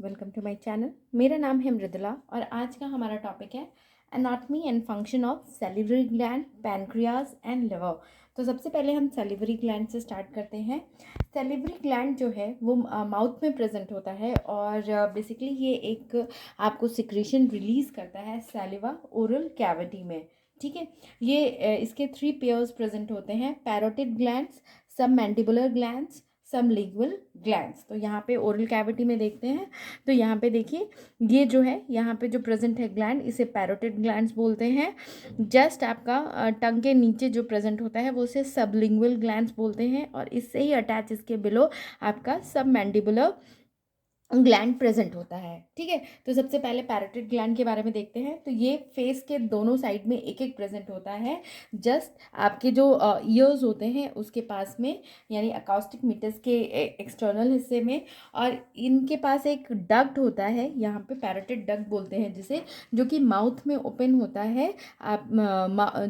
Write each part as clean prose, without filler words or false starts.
Welcome to my channel. मेरा नाम है मृदुला और आज का हमारा टॉपिक है anatomy and function of salivary gland, pancreas and liver. तो सबसे पहले हम सैलिवरी ग्लैंड से स्टार्ट करते हैं। सैलिवरी ग्लैंड जो है वो माउथ में प्रेजेंट होता है और बेसिकली ये एक आपको सिक्रीशन रिलीज करता है सैलिवा ओरल कैविटी में। ठीक है, ये इसके 3 पेयर्स प्रेजेंट होते हैं, पैरोटिड ग्लैंड्स, सब मैंडिबुलर ग्लैंड्स, सबलिंगुअल ग्लैंड्स। तो यहाँ पे ओरल कैविटी में देखते हैं तो यहाँ पे देखिए ये जो है यहाँ पे जो प्रेजेंट है ग्लैंड, इसे पैरोटिड ग्लैंड्स बोलते हैं। जस्ट आपका टंग के नीचे जो प्रेजेंट होता है वो उसे सबलिंगुअल ग्लैंड्स बोलते हैं और इससे ही अटैच इसके बिलो आपका सब मैंडिबुलर ग्लैंड प्रेजेंट होता है। ठीक है, तो सबसे पहले पैरोटिड ग्लैंड के बारे में देखते हैं। तो ये फेस के दोनों साइड में एक एक प्रेजेंट होता है, जस्ट आपके जो ईयर्स होते हैं उसके पास में, यानी अकॉस्टिक मीटर्स के एक्सटर्नल हिस्से में। और इनके पास एक डक्ट होता है, यहाँ पे पैरोटिड डक्ट बोलते हैं जिसे, जो कि माउथ में ओपन होता है। आप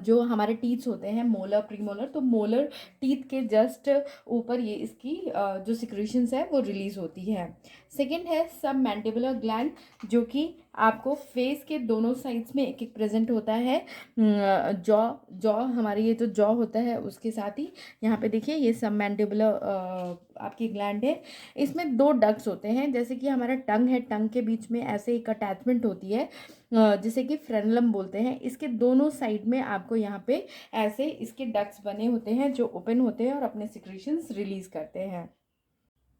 जो हमारे टीथ्स होते हैं मोलर प्रीमोलर, तो मोलर टीथ के जस्ट ऊपर ये इसकी जो सिक्रीशंस है वो रिलीज होती है। सेकेंड है सब मैंडिबुलर ग्लैंड, जो कि आपको फेस के दोनों साइड्स में एक एक प्रेजेंट होता है। जॉ जॉ हमारे ये जो जॉ होता है उसके साथ ही यहाँ पे देखिए ये सब मैंडिबुलर आपकी ग्लैंड है। इसमें 2 डक्ट्स होते हैं, जैसे कि हमारा टंग है, टंग के बीच में ऐसे एक अटैचमेंट होती है जिसे कि फ्रेनलम बोलते हैं। इसके दोनों साइड में आपको यहाँ पे ऐसे इसके डक्ट्स बने होते हैं जो ओपन होते हैं और अपने सिक्रीशंस रिलीज करते हैं।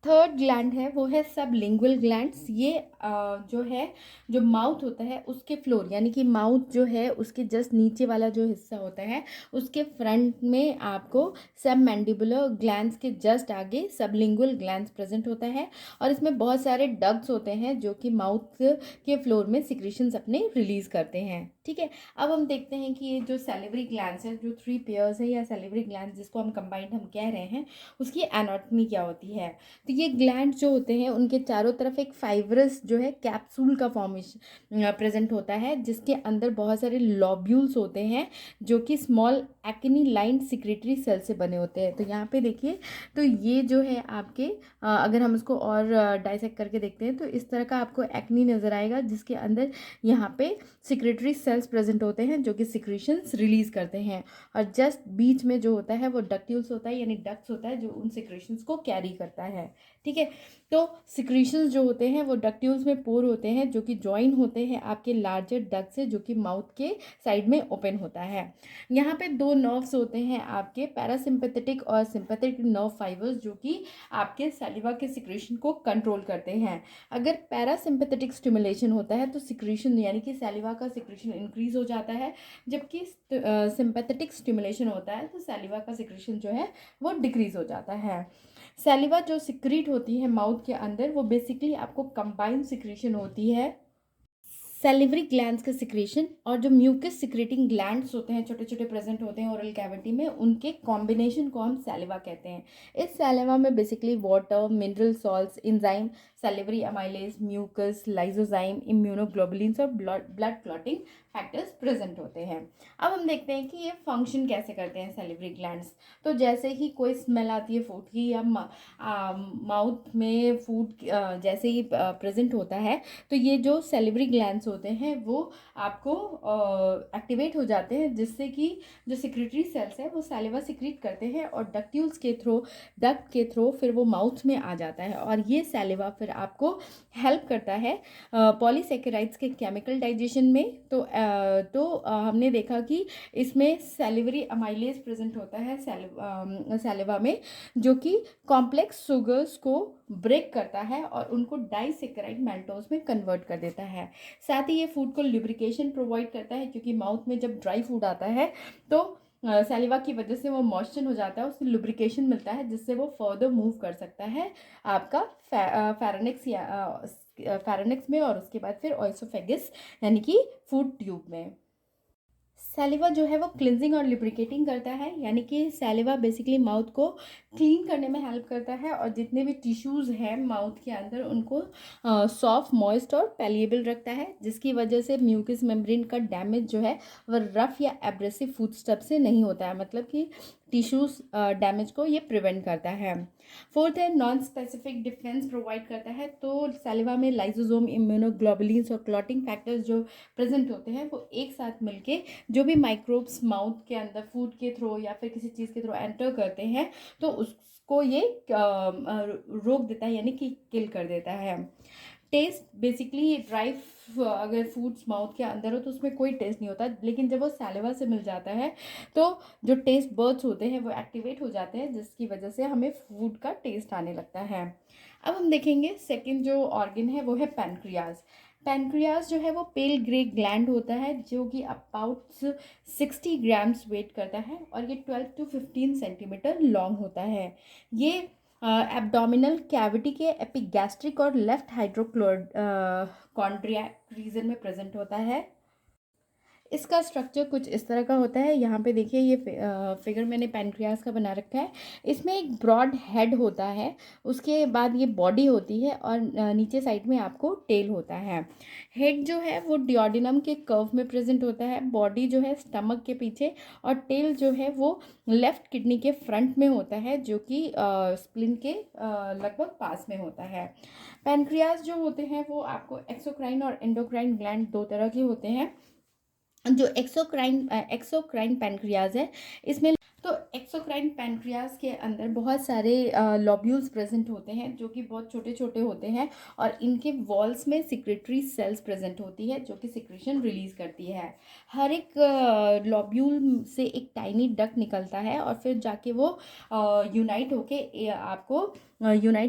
थर्ड ग्लैंड है वो है सब लिंगुअल ग्लैंड्स। ये जो है, जो माउथ होता है उसके फ्लोर, यानी कि माउथ जो है उसके जस्ट नीचे वाला जो हिस्सा होता है उसके फ्रंट में आपको सब मैंडिबुलर ग्लैंड्स के जस्ट आगे सब लिंगुअल ग्लैंड्स प्रेजेंट होता है और इसमें बहुत सारे डक्ट्स होते हैं जो कि माउथ के फ्लोर में सिक्रीशंस अपने रिलीज करते हैं। ठीक है, अब हम देखते हैं कि ये जो सैलिवरी ग्लैंड्स है, जो 3 पेयर्स है या सैलिवरी ग्लैंड्स जिसको हम कंबाइंड हम कह रहे हैं, उसकी एनाटॉमी क्या होती है। तो ये ग्लैंड जो होते हैं उनके चारों तरफ एक फाइब्रस जो है कैप्सूल का फॉर्मेशन प्रेजेंट होता है, जिसके अंदर बहुत सारे लॉब्यूल्स होते हैं जो कि small acini lined secretory cell से बने होते हैं। तो यहाँ पे देखिए, तो ये जो है आपके अगर हम इसको और डाइसेक्ट करके देखते हैं तो इस तरह का आपको एक्नी नज़र आएगा, जिसके अंदर यहाँ पे सिक्रेटरी सेल्स प्रेजेंट होते हैं जो कि सिक्रीशंस रिलीज करते हैं। और जस्ट बीच में जो होता है वो डक्ट्यूल्स होता है, यानी डक्ट्स होता है जो उन सिक्रीशंस को कैरी करता है। ठीक है, तो सिक्रीशंस जो होते हैं वो डक्ट्यूल्स में पोर होते हैं जो कि ज्वाइन होते हैं आपके लार्जर डक्ट से, जो कि माउथ के साइड में ओपन होता है। यहाँ पे 2 नर्व्स होते हैं आपके, पैरासिम्पैथेटिक और सिंपैथेटिक नर्व फाइबर्स, जो कि आपके सैलिवा के सिक्रीशन को कंट्रोल करते हैं। अगर पैरासिम्पैथेटिक स्टिमुलेशन होता है तो सिक्रीशन यानी कि सैलिवा का सिक्रीशन इंक्रीज हो जाता है, जबकि सिंपैथेटिक स्टिमुलेशन होता है तो सैलिवा का सिक्रीशन जो है वो डिक्रीज हो जाता है। सैलिवा जो सिक्रीट होती है माउथ के अंदर, वो बेसिकली आपको कंबाइंड सिक्रीशन होती है सैलिवरी ग्लैंड्स का सिक्रीशन और जो म्यूकस सिक्रेटिंग ग्लैंड्स होते हैं छोटे छोटे प्रेजेंट होते हैं ओरल कैविटी में, उनके कॉम्बिनेशन को हम सैलिवा कहते हैं। इस सैलिवा में basically water, mineral salts, enzyme, salivary amylase, mucus, lysozyme, immunoglobulins और ब्लड क्लॉटिंग फैक्टर्स प्रेजेंट होते हैं। अब हम देखते हैं कि ये फंक्शन कैसे करते हैं सैलिवरी ग्लैंड्स। तो जैसे ही कोई स्मेल आती है फूड की या माउथ में फूड जैसे ही प्रेजेंट होता है, तो ये जो सैलिवरी ग्लैंड्स होते हैं वो आपको एक्टिवेट हो जाते हैं, जिससे कि जो सिक्रेटरी सेल्स है वो सैलिवा सिक्रीट करते हैं और डक्ट्यूल्स के थ्रू, डक्ट के थ्रू फिर वो माउथ में आ जाता है और ये सैलिवा फिर आपको हेल्प करता है पॉलीसेकेराइड्स के केमिकल डाइजेशन में। तो हमने देखा कि इसमें सैलिवरी अमाइलेज प्रेजेंट होता है सैलिवा में, जो कि कॉम्प्लेक्स शुगर्स को ब्रेक करता है और उनको डाइसेकेराइड मैल्टोज में कन्वर्ट कर देता है। साथ ही ये फूड को लुब्रिकेशन प्रोवाइड करता है, क्योंकि माउथ में जब ड्राई फूड आता है तो सैलिवा की वजह से वो मॉइस्चर हो जाता है, उससे लुब्रिकेशन मिलता है जिससे वो फर्दर मूव कर सकता है आपका फेरेनिक्स या फेरेनिक्स में और उसके बाद फिर ऑइसोफेगस यानी कि फूड ट्यूब में। सैलिवा जो है वो क्लिनजिंग और लिब्रिकेटिंग करता है, यानी कि सैलिवा बेसिकली माउथ को क्लीन करने में हेल्प करता है और जितने भी टिश्यूज़ हैं माउथ के अंदर उनको सॉफ्ट, मॉइस्ट और पैलिएबल रखता है, जिसकी वजह से म्यूकस मेम्ब्रेन का डैमेज जो है वह रफ या एब्रेसिव फूड स्टफ से नहीं होता है। मतलब कि टिश्यूज डैमेज को ये प्रिवेंट करता है। फोर्थ है नॉन स्पेसिफिक डिफेंस प्रोवाइड करता है। तो सैलिवा में लाइसोसोम, इम्यूनोग्लोबुलिन्स और क्लॉटिंग फैक्टर्स जो प्रेजेंट होते हैं वो एक साथ मिलके जो भी माइक्रोब्स माउथ के अंदर फूड के थ्रू या फिर किसी चीज़ के थ्रू एंटर करते हैं तो उसको ये रोक देता है, यानी कि किल कर देता है। टेस्ट बेसिकली ड्राई अगर फूड्स माउथ के अंदर हो तो उसमें कोई टेस्ट नहीं होता, लेकिन जब वो सैलिवा से मिल जाता है तो जो टेस्ट बर्ड्स होते हैं वो एक्टिवेट हो जाते हैं, जिसकी वजह से हमें फूड का टेस्ट आने लगता है। अब हम देखेंगे सेकंड जो ऑर्गन है वो है पैनक्रियाज। पैनक्रियाज जो है वो पेल ग्रे ग्लैंड होता है जो कि अबाउट 60 ग्राम्स वेट करता है और ये 12 to 15 सेंटीमीटर लॉन्ग होता है। ये एब्डोमिनल कैविटी के एपिगैस्ट्रिक और लेफ्ट हाइड्रोक्लोर कॉन्ड्रियाक रीजन में प्रेजेंट होता है। इसका स्ट्रक्चर कुछ इस तरह का होता है। यहाँ पे देखिए ये फिगर मैंने पैनक्रियास का बना रखा है। इसमें एक ब्रॉड हेड होता है, उसके बाद ये बॉडी होती है और नीचे साइड में आपको टेल होता है। हेड जो है वो डिओडिनम के कर्व में प्रेजेंट होता है, बॉडी जो है स्टमक के पीछे और टेल जो है वो लेफ्ट किडनी के फ्रंट में होता है जो कि स्प्लिन के लगभग पास में होता है। पैनक्रियास जो होते हैं वो आपको एक्सोक्राइन और एंडोक्राइन ग्लैंड दो तरह के होते हैं। जो एक्सोक्राइन पैनक्रियाज है इसमें तो एक्सोक्राइन पैनक्रियाज के अंदर बहुत सारे लॉब्यूल्स प्रेजेंट होते हैं जो कि बहुत छोटे छोटे होते हैं और इनके वॉल्स में सिक्रेटरी सेल्स प्रेजेंट होती है जो कि सिक्रेशन रिलीज करती है। हर एक लॉब्यूल से एक टाइनी डक्ट निकलता है और फिर जाके वो यूनाइट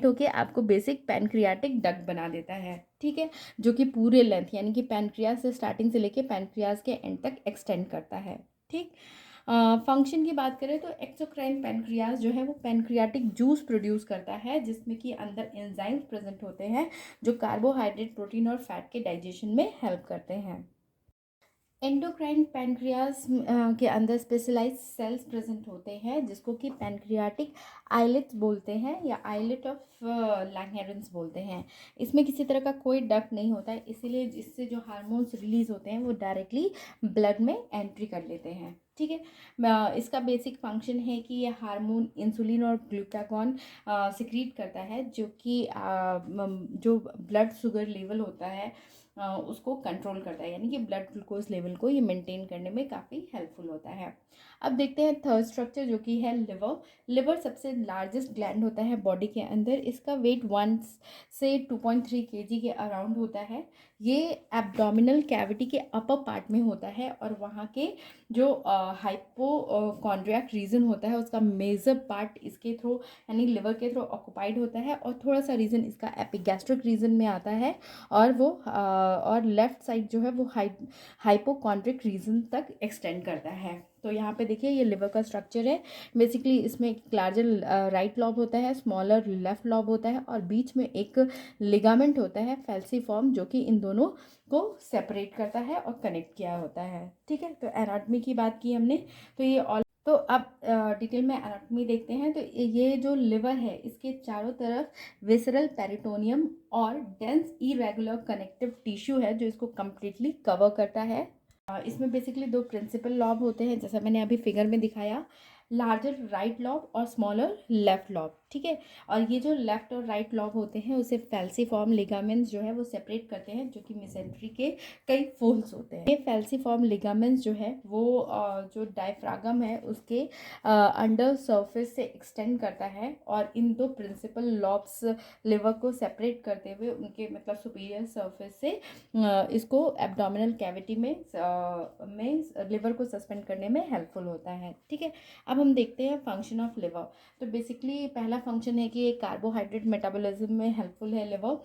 होके आपको बेसिक पैनक्रियाटिक डक्ट बना देता है। ठीक है, जो कि पूरे लेंथ यानी कि पैनक्रियाज से स्टार्टिंग से लेके पैनक्रियाज के एंड तक एक्सटेंड करता है। ठीक, फंक्शन की बात करें तो एक्सोक्राइन पैनक्रियाज जो है वो पैनक्रियाटिक जूस प्रोड्यूस करता है जिसमें कि अंदर एंजाइम्स प्रेजेंट होते हैं जो कार्बोहाइड्रेट, प्रोटीन और फैट के डाइजेशन में हेल्प करते हैं। एंडोक्राइन पैनक्रियाज के अंदर स्पेशलाइज्ड सेल्स प्रेजेंट होते हैं जिसको कि पैनक्रियाटिक आइलेट्स बोलते हैं या आइलेट ऑफ लैंगहेरेंस बोलते हैं। इसमें किसी तरह का कोई डक्ट नहीं होता है, इसीलिए इससे जो हार्मोन्स रिलीज होते हैं वो डायरेक्टली ब्लड में एंट्री कर लेते हैं। ठीक है, इसका बेसिक फंक्शन है कि ये हार्मोन इंसुलिन और ग्लूकागॉन सिक्रीट करता है जो कि जो ब्लड शुगर लेवल होता है उसको कंट्रोल करता है, यानी कि ब्लड ग्लूकोज लेवल को ये मेंटेन करने में काफ़ी हेल्पफुल होता है। अब देखते हैं थर्ड स्ट्रक्चर जो कि है लिवर। लिवर सबसे लार्जेस्ट ग्लैंड होता है बॉडी के अंदर। इसका वेट 1 से 2.3 kg के अराउंड होता है। ये एब्डोमिनल कैविटी के अपर पार्ट में होता है और वहाँ के जो हाइपोकॉन्ड्रियाक रीजन होता है उसका मेजर पार्ट इसके थ्रू यानी लिवर के थ्रू ऑक्युपाइड होता है और थोड़ा सा रीजन इसका एपिगैस्ट्रिक रीजन में आता है और वो और लेफ्ट साइड जो है वो हाइपोकॉन्ड्रिक रीजन तक एक्सटेंड करता है। तो यहाँ पे देखिए ये लिवर का स्ट्रक्चर है। बेसिकली इसमें एक लार्जर राइट लॉब होता है, स्मॉलर लेफ्ट लॉब होता है और बीच में एक लिगामेंट होता है फैल्सीफॉर्म जो कि इन दोनों को सेपरेट करता है और कनेक्ट किया होता है। ठीक है, तो एनाटॉमी की बात की हमने, तो ये ऑल तो अब डिटेल में एनाटॉमी देखते हैं। तो ये जो लिवर है इसके चारों तरफ विसरल पेरिटोनियम और डेंस इरेगुलर कनेक्टिव टिश्यू है जो इसको कम्प्लीटली कवर करता है। इसमें बेसिकली दो प्रिंसिपल लॉब होते हैं जैसा मैंने अभी फिगर में दिखाया, लार्जर राइट लॉब और स्मॉलर लेफ्ट लॉब। ठीक है, और ये जो लेफ्ट और राइट लॉब होते हैं उसे फैल्सीफॉर्म लिगामेंट्स जो है वो सेपरेट करते हैं जो कि मेसेंट्री के कई फोल्ड्स होते हैं। ये फैल्सीफॉर्म लिगामेंट्स जो है वो जो डायफ्रागम है उसके अंडर सरफेस से एक्सटेंड करता है और इन दो प्रिंसिपल लॉब्स लिवर को सेपरेट करते हुए उनके मतलब सुपीरियर सरफेस से इसको एब्डोमिनल कैविटी में लिवर को सस्पेंड करने में हेल्पफुल होता है। ठीक है, अब हम देखते हैं फंक्शन ऑफ लिवर। तो बेसिकली पहला फंक्शन है कि कार्बोहाइड्रेट मेटाबॉलिज्म में हेल्पफुल है लिवर।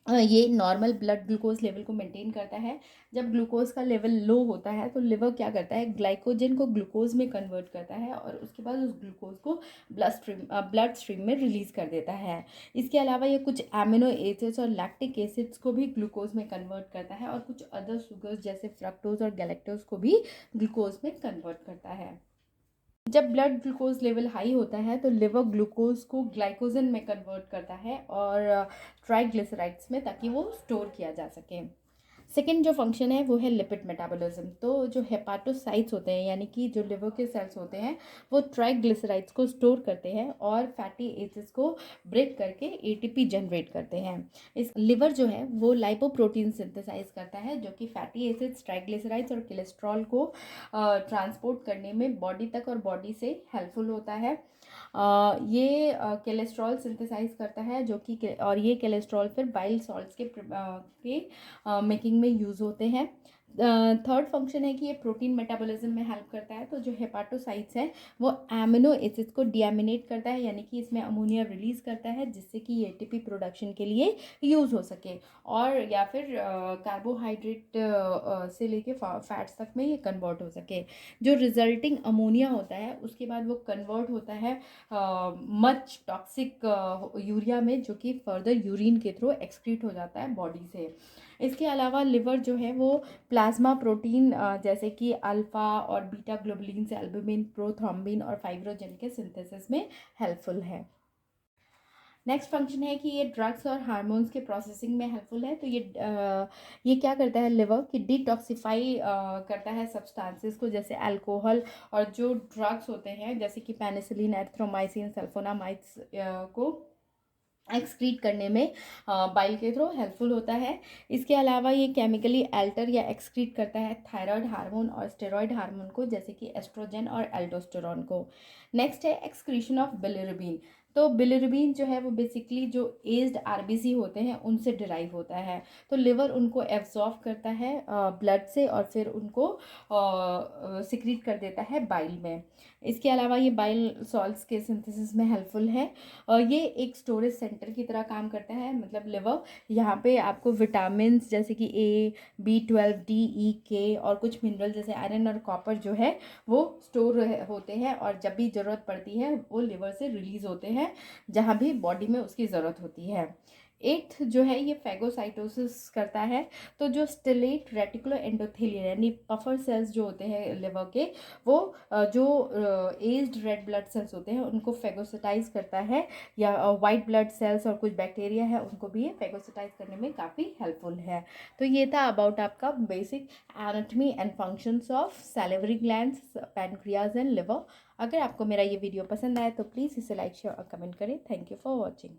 ये नॉर्मल ब्लड ग्लूकोज लेवल को मेंटेन करता है। जब ग्लूकोज का लेवल लो होता है तो लिवर क्या करता है, ग्लाइकोजन को ग्लूकोज में कन्वर्ट करता है और उसके बाद उस ग्लूकोज को ब्लड स्ट्रीम में रिलीज कर देता है। इसके अलावा ये कुछ एमिनो एसिड्स और लैक्टिक एसिड्स को भी ग्लूकोज में कन्वर्ट करता है और कुछ अदर शुगर्स जैसे फ्रक्टोज और गैलेक्टोज को भी ग्लूकोज में कन्वर्ट करता है। जब ब्लड ग्लूकोज लेवल हाई होता है तो लिवर ग्लूकोज को ग्लाइकोजन में कन्वर्ट करता है और ट्राइग्लिसराइड्स में ताकि वो स्टोर किया जा सके। सेकेंड जो फंक्शन है वो है लिपिड मेटाबॉलिज्म। तो जो हेपाटोसाइट्स होते हैं यानी कि जो लिवर के सेल्स होते हैं वो ट्राइग्लिसराइड्स को स्टोर करते हैं और फैटी एसिड्स को ब्रेक करके एटीपी जनरेट करते हैं। इस लिवर जो है वो लाइपोप्रोटीन सिंथेसाइज करता है जो कि फैटी एसिड्स, ट्राइग्लिसराइड्स और कोलेस्ट्रॉल को ट्रांसपोर्ट करने में बॉडी तक और बॉडी से हेल्पफुल होता है। ये कोलेस्ट्रॉल सिंथेसाइज करता है जो कि और ये कोलेस्ट्रॉल फिर बाइल सॉल्ट्स के मेकिंग में यूज़ होते हैं। थर्ड फंक्शन है कि ये प्रोटीन मेटाबॉलिज्म में हेल्प करता है। तो जो हेपाटोसाइट्स है वो एमिनो एसिड्स को डीएमिनेट करता है यानी कि इसमें अमोनिया रिलीज करता है जिससे कि एटीपी प्रोडक्शन के लिए यूज़ हो सके और या फिर कार्बोहाइड्रेट से लेके फैट्स तक में ये कन्वर्ट हो सके। जो रिजल्टिंग अमोनिया होता है उसके बाद वो कन्वर्ट होता है मच टॉक्सिक यूरिया में जो कि फर्दर यूरिन के थ्रू एक्सक्रीट हो जाता है बॉडी से। इसके अलावा लिवर जो है वो प्लाज्मा प्रोटीन जैसे कि अल्फ़ा और बीटा ग्लोबुलिन से एल्बुमिन, प्रोथ्रोम्बिन और फाइब्रोजन के सिंथेसिस में हेल्पफुल है। नेक्स्ट फंक्शन है कि ये ड्रग्स और हार्मोन्स के प्रोसेसिंग में हेल्पफुल है। तो ये क्या करता है लिवर कि डिटॉक्सिफाई करता है सब्सटेंसेस को जैसे अल्कोहल और जो ड्रग्स होते हैं जैसे कि पेनिसिलिन, एरिथ्रोमाइसिन, सल्फोनामाइड्स को एक्सक्रीट करने में बाइल के थ्रू हेल्पफुल होता है। इसके अलावा ये केमिकली अल्टर या एक्सक्रीट करता है थायराइड हार्मोन और स्टेरॉयड हार्मोन को जैसे कि एस्ट्रोजन और एल्डोस्टेरॉन को। नेक्स्ट है एक्सक्रीशन ऑफ बिलिरुबिन। तो बिलिरुबिन जो है वो बेसिकली जो एज्ड आरबीसी होते हैं उनसे डिराइव होता है। तो लिवर उनको एब्जॉर्ब करता है ब्लड से और फिर उनको सिक्रीट कर देता है बाइल में। इसके अलावा ये बाइल सॉल्ट्स के सिंथेसिस में हेल्पफुल है और ये एक स्टोरेज सेंटर की तरह काम करता है। मतलब लिवर यहाँ पे आपको विटामिन जैसे कि ए, B12, D, E, K और कुछ मिनरल जैसे आयरन और कॉपर जो है वो स्टोर होते हैं और जब भी ज़रूरत पड़ती है वो लिवर से रिलीज़ होते हैं जहाँ भी बॉडी में उसकी ज़रूरत होती है। एट्थ जो है ये फैगोसाइटोसिस करता है। तो जो स्टिलेट रेटिकुलर एंडोथेलियन यानी पफर सेल्स जो होते हैं लिवर के वो जो एज्ड रेड ब्लड सेल्स होते हैं उनको फैगोसिटाइज करता है या वाइट ब्लड सेल्स और कुछ बैक्टीरिया है उनको भी ये फैगोसिटाइज करने में काफ़ी हेल्पफुल है। तो ये था अबाउट आपका basic anatomy and functions of salivary glands, pancreas and liver. अगर आपको मेरा ये वीडियो पसंद आए तो प्लीज़ इसे लाइक, शेयर और कमेंट करें। Thank you for watching.